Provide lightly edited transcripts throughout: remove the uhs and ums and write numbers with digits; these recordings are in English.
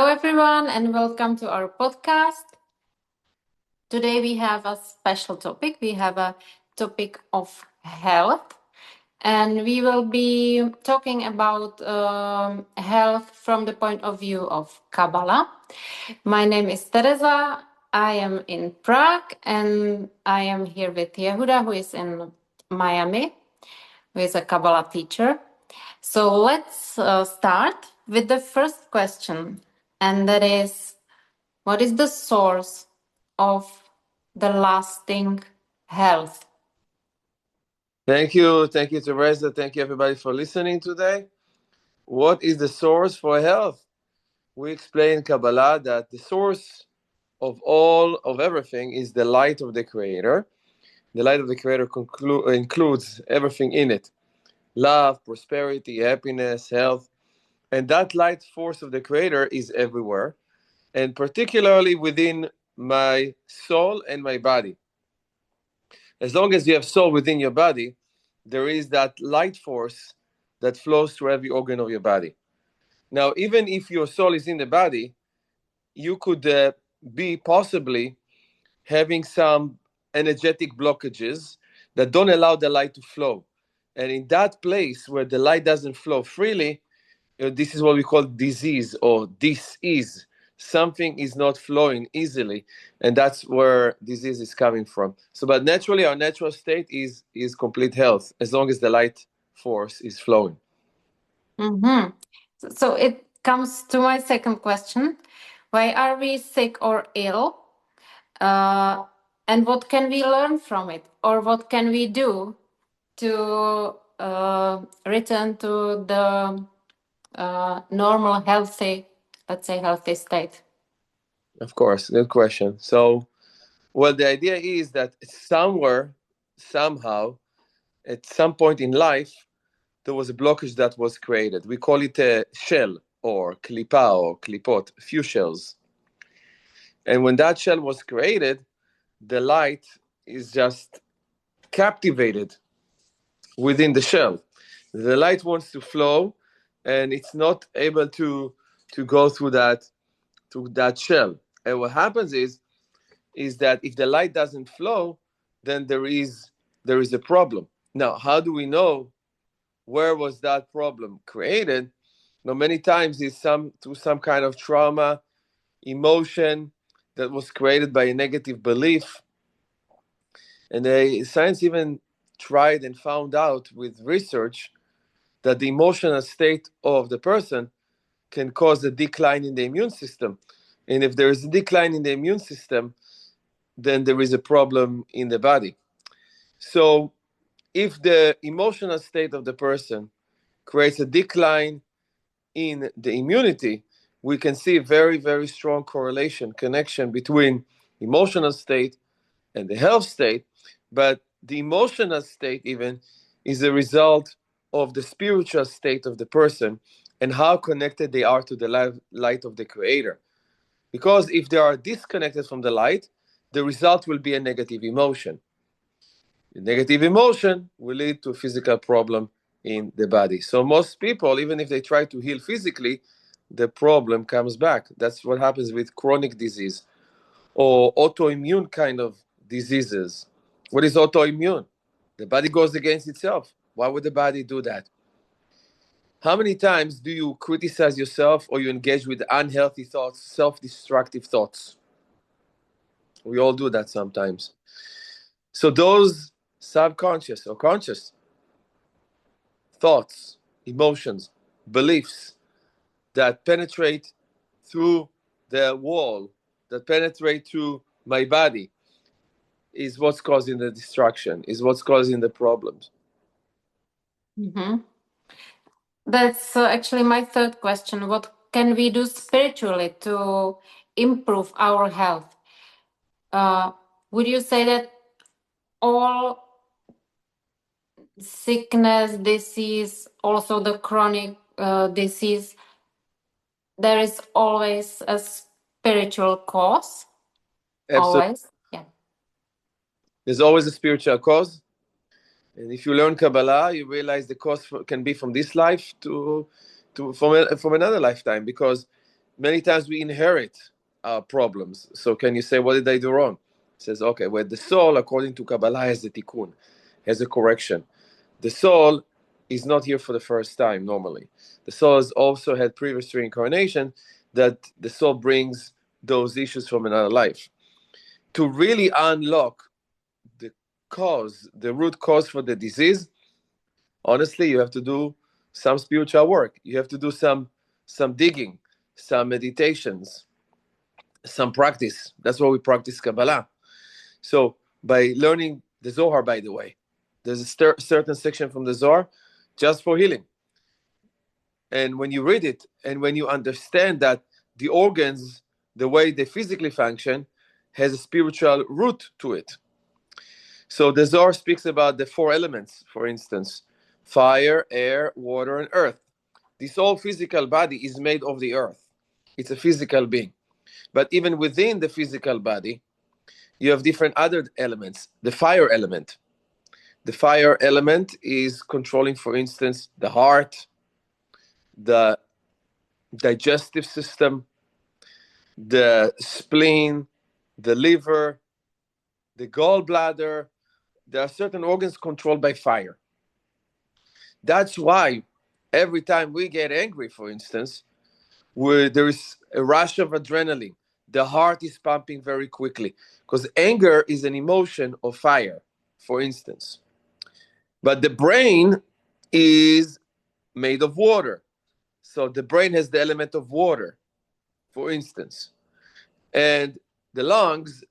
Hello, everyone, and welcome to our podcast. Today, we have a special topic. We have a topic of health, and we will be talking about health from the point of view of Kabbalah. My name is Teresa. I am in Prague, and I am here with Yehuda, who is in Miami, who is a Kabbalah teacher. So let's start with the first question, and that is, what is the source of the lasting health? Thank you, Teresa. Thank you, everybody, for listening today. What is the source for health? We explain in Kabbalah that the source of everything is the light of the Creator. The light of the Creator includes everything in it: love, prosperity, happiness, health. And that light force of the Creator is everywhere, and particularly within my soul and my body. As long as you have soul within your body, there is that light force that flows through every organ of your body. Now, even if your soul is in the body, you could be possibly having some energetic blockages that don't allow the light to flow. And in that place where the light doesn't flow freely, this is what we call disease or dis-ease. Something is not flowing easily, and that's where disease is coming from. So, but naturally, our natural state is complete health as long as the light force is flowing. Mm-hmm. So it comes to my second question. Why are we sick or ill? And what can we learn from it? Or what can we do to return to the normal, healthy, let's say, healthy state? Of course, good question. So, well, the idea is that somewhere, somehow, at some point in life, there was a blockage that was created. We call it a shell or klipa or klipot, a few shells. And when that shell was created, the light is just captivated within the shell. The light wants to flow, and it's not able to go through that shell. And what happens is that if the light doesn't flow, then there is a problem. Now, how do we know where was that problem created? Now, many times it's through some kind of trauma, emotion that was created by a negative belief. And science even tried and found out with research that the emotional state of the person can cause a decline in the immune system. And if there is a decline in the immune system, then there is a problem in the body. So if the emotional state of the person creates a decline in the immunity, we can see a very, very strong correlation, connection between emotional state and the health state. But the emotional state even is a result of the spiritual state of the person and how connected they are to the light of the Creator. Because if they are disconnected from the light, the result will be a negative emotion. The negative emotion will lead to a physical problem in the body. So most people, even if they try to heal physically, the problem comes back. That's what happens with chronic disease or autoimmune kind of diseases. What is autoimmune? The body goes against itself. Why would the body do that? How many times do you criticize yourself or you engage with unhealthy thoughts, self-destructive thoughts? We all do that sometimes. So those subconscious or conscious thoughts, emotions, beliefs that penetrate through the wall, that penetrate through my body, is what's causing the destruction, is what's causing the problems. Mm-hmm. That's actually my third question. What can we do spiritually to improve our health? Would you say that all sickness, disease, also the chronic disease, there is always a spiritual cause? Absolutely. Always? Yeah. There's always a spiritual cause. And if you learn Kabbalah, you realize the cause can be from this life to from another lifetime, because Many times we inherit our problems. So can you say, what did I do wrong? It says, okay, well, the soul, according to Kabbalah, has a tikkun, has a correction. The soul is not here for the first time normally. The soul has also had previous reincarnation that the soul brings those issues from another life. To really unlock the cause, the root cause for the disease, honestly, you have to do some spiritual work. You have to do some digging, some meditations, some practice. That's why we practice Kabbalah. So by learning the Zohar, by the way, there's a certain section from the Zohar just for healing. And when you read it and when you understand that the organs, the way they physically function, has a spiritual root to it. So the Zohar speaks about the four elements, for instance, fire, air, water, and earth. This whole physical body is made of the earth. It's a physical being. But even within the physical body, you have different other elements. The fire element. The fire element is controlling, for instance, the heart, the digestive system, the spleen, the liver, the gallbladder. There are certain organs controlled by fire. That's why every time we get angry, for instance, where there is a rush of adrenaline, the heart is pumping very quickly because anger is an emotion of fire, for instance. But the brain is made of water. So the brain has the element of water, for instance. And the lungs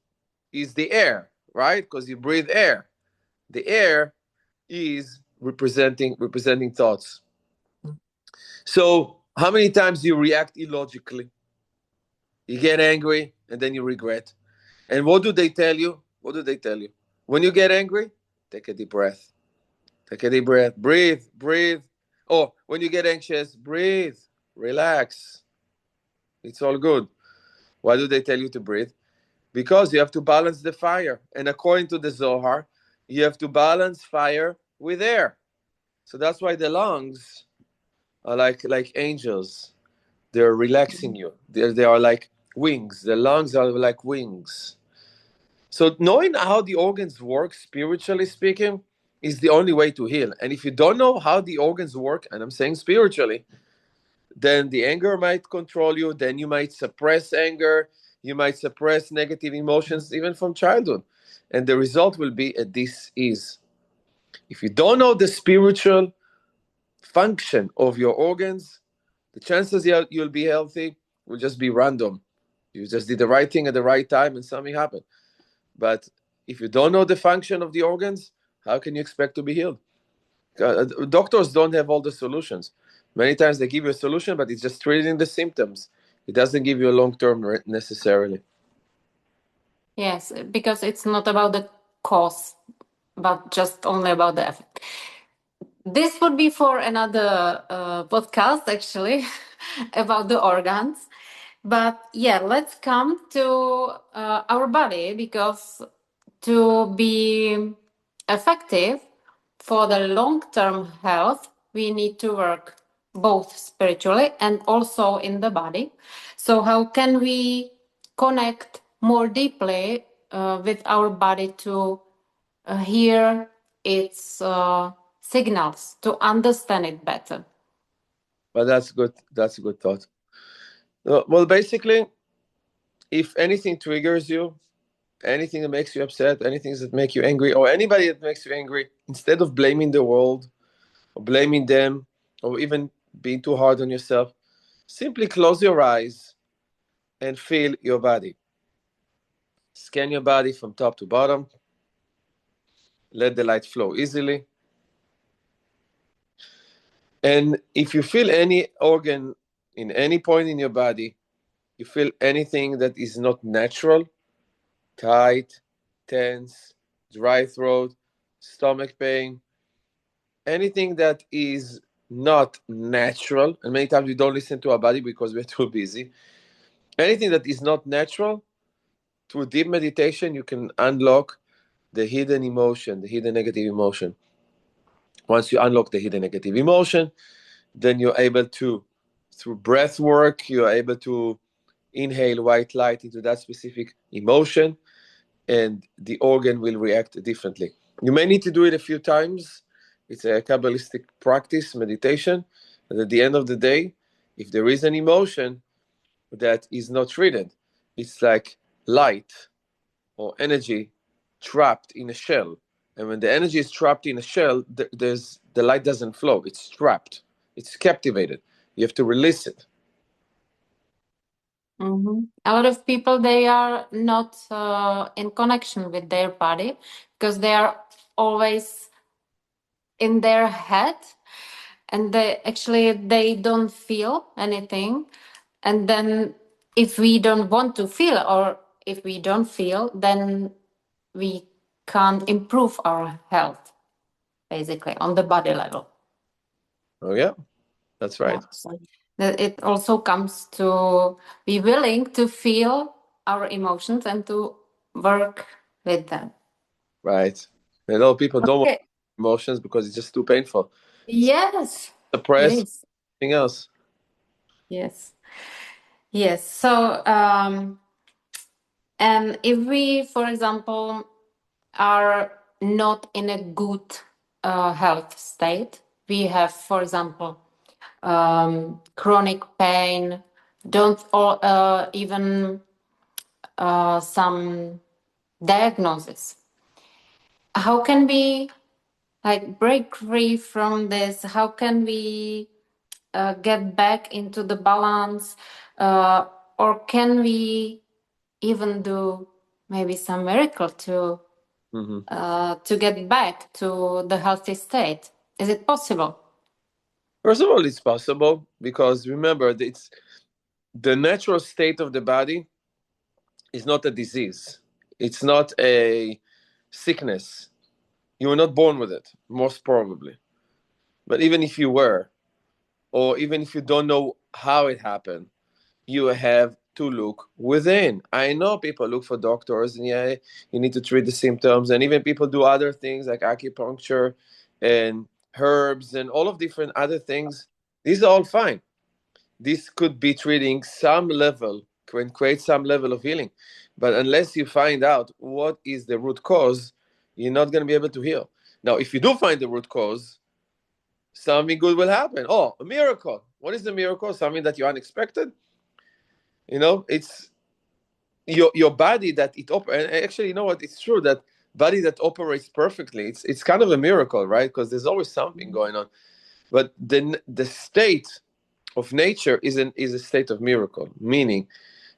is the air, right? Because you breathe air. The air is representing thoughts. So how many times do you react illogically? You get angry and then you regret. And what do they tell you? What do they tell you? When you get angry, take a deep breath. Take a deep breath. Breathe, breathe. Or when you get anxious, breathe, relax. It's all good. Why do they tell you to breathe? Because you have to balance the fire. And according to the Zohar, you have to balance fire with air. So that's why the lungs are like angels. They're relaxing you. They are like wings. The lungs are like wings. So knowing how the organs work, spiritually speaking, is the only way to heal. And if you don't know how the organs work, and I'm saying spiritually, then the anger might control you. Then you might suppress anger. You might suppress negative emotions even from childhood. And the result will be a dis-ease. If you don't know the spiritual function of your organs, the chances you'll be healthy will just be random. You just did the right thing at the right time and something happened. But if you don't know the function of the organs, how can you expect to be healed? Doctors don't have all the solutions. Many times they give you a solution, but it's just treating the symptoms. It doesn't give you a long-term necessarily. Yes, because it's not about the cause, but just only about the effect. This would be for another podcast, actually, about the organs. But yeah, let's come to our body, because to be effective for the long-term health, we need to work both spiritually and also in the body. So how can we connect more deeply with our body to hear its signals, to understand it better? But that's good. That's a good thought. Well, basically, if anything triggers you, anything that makes you upset, anything that makes you angry, or anybody that makes you angry, instead of blaming the world or blaming them or even being too hard on yourself, simply close your eyes and feel your body. Scan your body from top to bottom. Let the light flow easily. And if you feel any organ in any point in your body, you feel anything that is not natural, tight, tense, dry throat, stomach pain, anything that is not natural, and many times we don't listen to our body because we're too busy. Anything that is not natural, through deep meditation, you can unlock the hidden emotion, the hidden negative emotion. Once you unlock the hidden negative emotion, then you're able to Through breath work, you are able to inhale white light into that specific emotion, and the organ will react differently. You may need to do it a few times. It's a Kabbalistic practice, meditation. And at the end of the day, if there is an emotion that is not treated, it's like light or energy trapped in a shell. And when the energy is trapped in a shell, the light doesn't flow. It's trapped. It's captivated. You have to release it. A lot of people, they are not in connection with their body because they are always in their head, and they don't feel anything. And then if we don't want to feel, or if we don't feel, then we can't improve our health, basically, on the body level. Oh, yeah, that's right. Yeah. So it also comes to be willing to feel our emotions and to work with them. Right. I know people don't want Okay. emotions because it's just too painful. Yes, it Suppress is. anything else. Yes. Yes. So, and if we, for example, are not in a good health state, we have, for example, chronic pain, don't or even some diagnosis. How can we like break free from this? How can we get back into the balance, or can we even do maybe some miracle to get back to the healthy state? Is it possible? First of all, it's possible because remember, it's the natural state of the body is not a disease. It's not a sickness. You were not born with it, most probably. But even if you were, or even if you don't know how it happened, you have to look within. I know people look for doctors, and yeah, you need to treat the symptoms, and even people do other things like acupuncture and herbs and all of different other things. These are all fine. This could be treating some level, can create some level of healing, but unless you find out what is the root cause, you're not going to be able to heal. Now, if you do find the root cause, something good will happen. Oh, a miracle. What is the miracle? Something that you unexpected. It's your body that it operates. Actually, you know what? It's true that body that operates perfectly. It's kind of a miracle, right? Because there's always something going on. But the state of nature is a state of miracle, meaning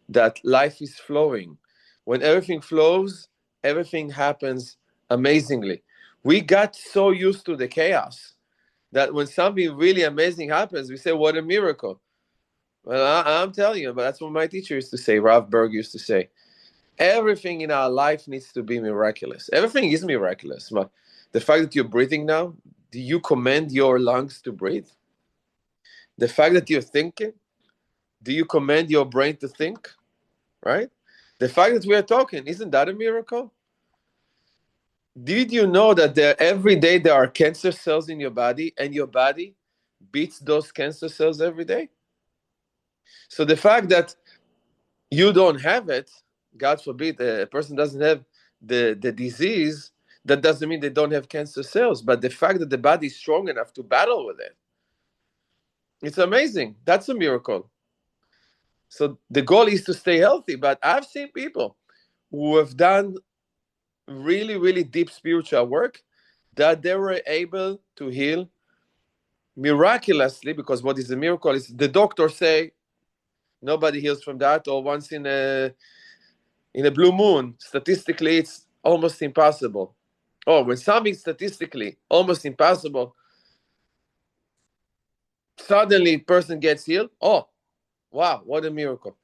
that life is flowing. When everything flows, everything happens amazingly. We got so used to the chaos that when something really amazing happens, we say, "What a miracle!" Well, I'm telling you, but that's what my teacher used to say. Rav Berg used to say, everything in our life needs to be miraculous. Everything is miraculous. But the fact that you're breathing now, do you command your lungs to breathe? The fact that you're thinking, do you command your brain to think? Right? The fact that we are talking, isn't that a miracle? Did you know that every day there are cancer cells in your body, and your body beats those cancer cells every day? So the fact that you don't have it, God forbid, a person doesn't have the disease, that doesn't mean they don't have cancer cells. But the fact that the body is strong enough to battle with it, it's amazing. That's a miracle. So the goal is to stay healthy. But I've seen people who have done really, really deep spiritual work that they were able to heal miraculously, because what is a miracle is the doctors say nobody heals from that, or once in a blue moon, statistically, it's almost impossible. Oh, when something statistically almost impossible, suddenly person gets healed. Oh, wow, what a miracle.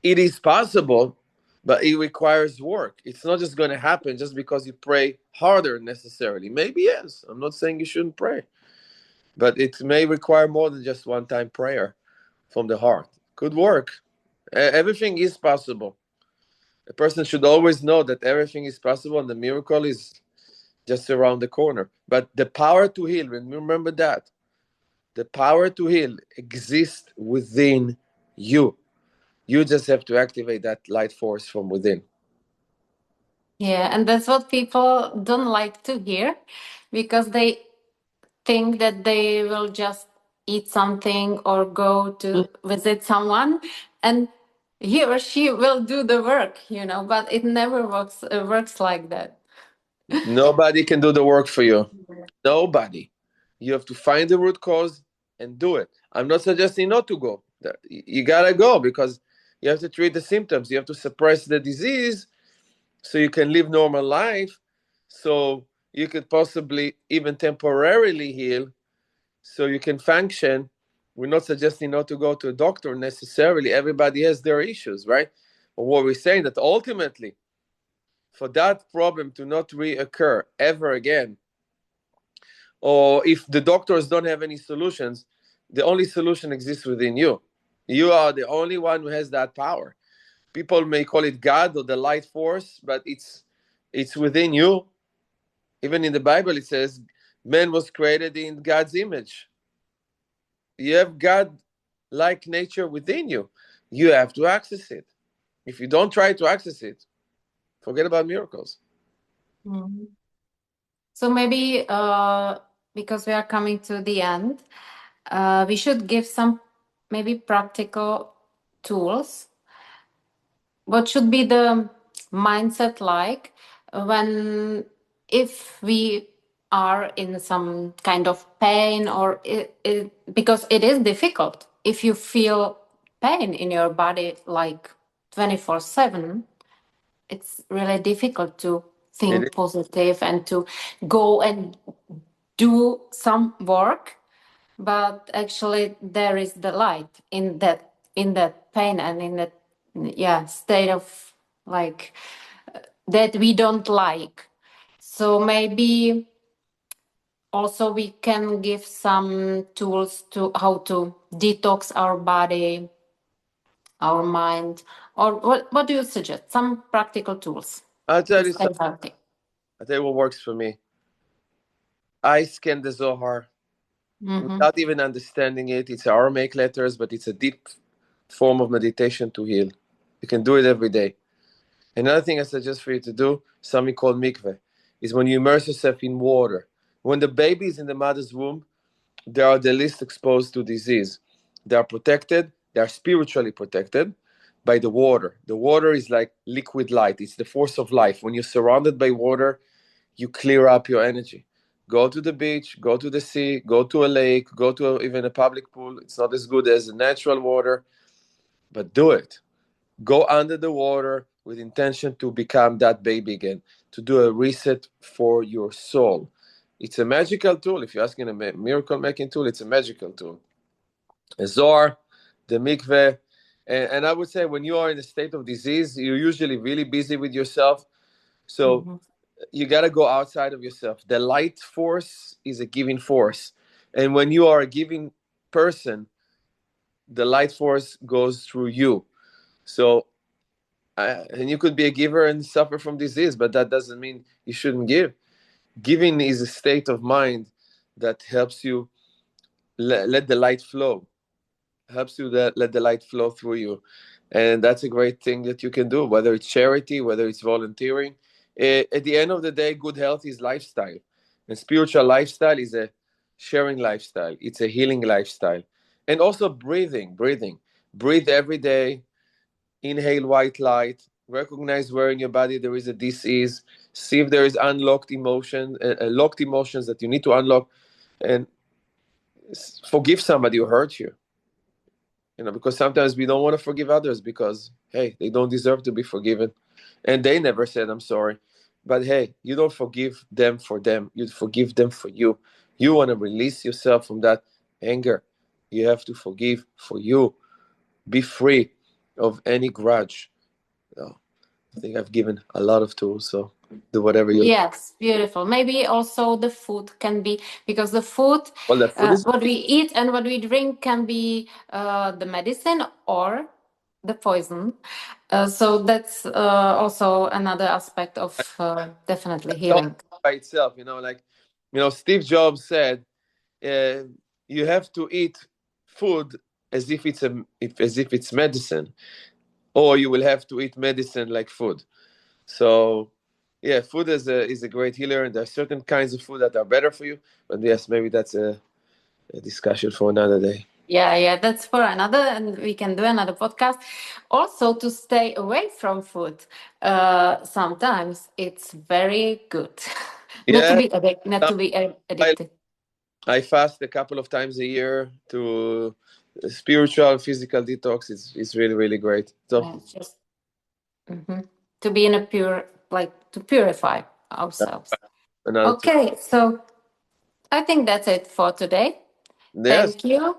It is possible, but it requires work. It's not just going to happen just because you pray harder necessarily. Maybe yes. I'm not saying you shouldn't pray, but it may require more than just one time prayer from the heart. Could work. Everything is possible. A person should always know that everything is possible and the miracle is just around the corner. But the power to heal, remember that. The power to heal exists within you. You just have to activate that light force from within. Yeah, and that's what people don't like to hear because they think that they will just eat something or go to visit someone and he or she will do the work, but it never works like that. Nobody can do the work for you. Nobody. You have to find the root cause and do it. I'm not suggesting not to go. You gotta go because you have to treat the symptoms. You have to suppress the disease so you can live normal life. So you could possibly even temporarily heal so you can function. We're not suggesting not to go to a doctor necessarily. Everybody has their issues, right? But what we're saying that ultimately, for that problem to not reoccur ever again, or if the doctors don't have any solutions, the only solution exists within you. You are the only one who has that power. People may call it God or the light force, but it's within you. Even in the Bible, it says man was created in God's image. You have God-like nature within you. You have to access it. If you don't try to access it, forget about miracles. Mhm. So maybe because we are coming to the end, we should give some maybe practical tools. What should be the mindset like when if we are in some kind of pain or because it is difficult if you feel pain in your body like 24/7, it's really difficult to It is. think positive and to go and do some work, but actually there is the light in that pain and in that, yeah, state of like that we don't like. So maybe also we can give some tools to how to detox our body, our mind, or what do you suggest? Some practical tools I'll to tell you stay something. healthy. I'll tell you what works for me. I scan the Zohar Mm-hmm. without even understanding it. It's Aramaic letters, but it's a deep form of meditation to heal. You can do it every day. Another thing I suggest for you to do, something called mikveh, is when you immerse yourself in water. When the baby is in the mother's womb, they are the least exposed to disease. They are protected, they are spiritually protected by the water. The water is like liquid light, it's the force of life. When you're surrounded by water, you clear up your energy. Go to the beach, go to the sea, go to a lake, go to even a public pool. It's not as good as the natural water, but do it. Go under the water with intention to become that baby again, to do a reset for your soul. It's a magical tool. If you're asking a miracle making tool, it's a magical tool. A Zohar, the mikveh, and I would say when you are in a state of disease, you're usually really busy with yourself. So Mm-hmm. you got to go outside of yourself. The light force is a giving force. And when you are a giving person, the light force goes through you. So and you could be a giver and suffer from disease, but that doesn't mean you shouldn't give. Giving is a state of mind that helps you let the light flow, helps you let the light flow through you. And that's a great thing that you can do, whether it's charity, whether it's volunteering. At the end of the day, good health is lifestyle. And spiritual lifestyle is a sharing lifestyle, it's a healing lifestyle. And also breathing. Breathe every day, inhale white light, recognize where in your body there is a disease, see if there is locked emotions that you need to unlock, and forgive somebody who hurt you. Because sometimes we don't want to forgive others because, hey, they don't deserve to be forgiven. And they never said, I'm sorry. But hey, you don't forgive them for them. You forgive them for you. You want to release yourself from that anger. You have to forgive for you. Be free of any grudge. Oh, I think I've given a lot of tools. So do whatever you like. Yes, beautiful. Maybe also the food can be because the food, Well, that food is what we eat and what we drink can be the medicine or the poison. So that's also another aspect of definitely all healing. by itself. Like, Steve Jobs said, you have to eat food as if it's medicine, or you will have to eat medicine like food. So yeah, food is a great healer, and there are certain kinds of food that are better for you. But yes, maybe that's a discussion for another day. Yeah, that's for another, and we can do another podcast. Also, to stay away from food, sometimes it's very good not to Yeah, be not to be I addicted. I fast a couple of times a year to spiritual, physical detox. It's really really great. So Yeah, just mhm. To be in a pure, like to purify ourselves. another two. Okay, so I think that's it for today. Yes, Thank you.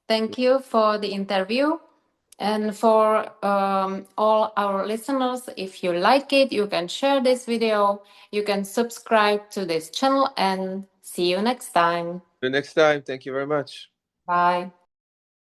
Thank you for the interview. And for all our listeners, if you like it, you can share this video, you can subscribe to this channel, and see you next time. the next time. Thank you very much. Bye.